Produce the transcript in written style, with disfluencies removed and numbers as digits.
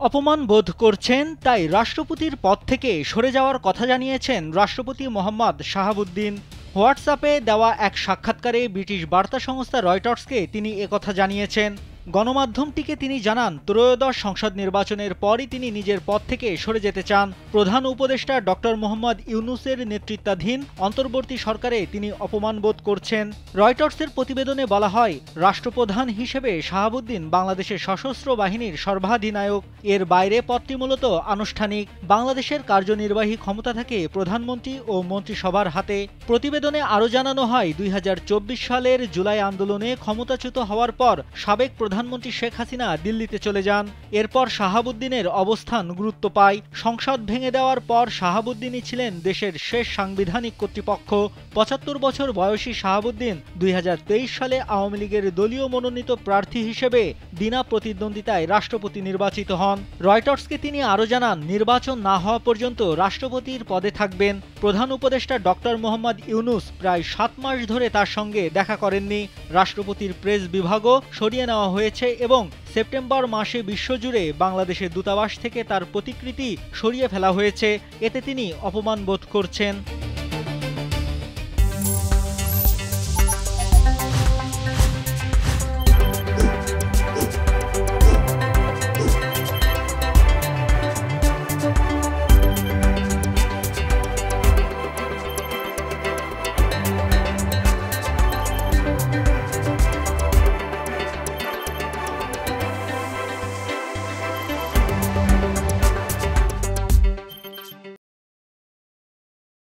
অপমান বোধ করছেন, তাই রাষ্ট্রপতির পদ থেকে সরে যাওয়ার কথা জানিয়েছেন রাষ্ট্রপতি মোহাম্মদ শাহাবুদ্দিন। হোয়াটসঅ্যাপে দেওয়া এক সাক্ষাৎকারে ব্রিটিশ বার্তা সংস্থা রয়টার্সকে তিনি একথা জানিয়েছেন। গণমাধ্যমটিকে তিনি জানান, ত্রয়োদশ সংসদ নির্বাচনের পরই তিনি নিজের পদ থেকে সরে যেতে চান। প্রধান উপদেষ্টা ডক্টর মোহাম্মদ ইউনূসের নেতৃত্বাধীন অন্তর্বর্তী সরকারে তিনি অপমান বোধ করছেন। রয়টার্সের প্রতিবেদনে বলা হয়, রাষ্ট্রপ্রধান হিসেবে শাহাবুদ্দিন বাংলাদেশের সশস্ত্র বাহিনীর সর্বাধিনায়ক। এর বাইরে পদটি মূলত আনুষ্ঠানিক। বাংলাদেশের কার্যনির্বাহী ক্ষমতা থাকে প্রধানমন্ত্রী ও মন্ত্রিসভার হাতে। প্রতিবেদনে আরও জানানো হয়, ২০২৪ সালের জুলাই আন্দোলনে ক্ষমতাচ্যুত হওয়ার পর সাবেক প্রধানমন্ত্রী শেখ হাসিনা দিল্লিতে চলে যান। এরপর শাহাবুদ্দিনের অবস্থান গুরুত্ব পায়। সংসদ ভেঙে দেওয়ার পর শাহাবুদ্দিনই ছিলেন দেশের শেষ সাংবিধানিক কর্তৃপক্ষ। ৭৫ বছর বয়সী শাহাবুদ্দিন ২০২৩ সালে আওয়ামী লীগের দলীয় মনোনীত প্রার্থী হিসেবে বিনা প্রতিদ্বন্দ্বিতায় রাষ্ট্রপতি নির্বাচিত হন। রয়টার্সকে তিনি আরও জানান, নির্বাচন না হওয়া পর্যন্ত রাষ্ট্রপতির পদে থাকবেন। প্রধান উপদেষ্টা ডক্টর মোহাম্মদ ইউনূস প্রায় ৭ মাস ধরে তার সঙ্গে দেখা করেননি। রাষ্ট্রপতির প্রেস বিভাগও সরিয়ে নেওয়া হয়েছে এবং সেপ্টেম্বর মাসে বিশ্বজুড়ে বাংলাদেশের দূতাবাস থেকে তার প্রতিকৃতি সরিয়ে ফেলা হয়েছে। এতে তিনি অপমান বোধ করছেন।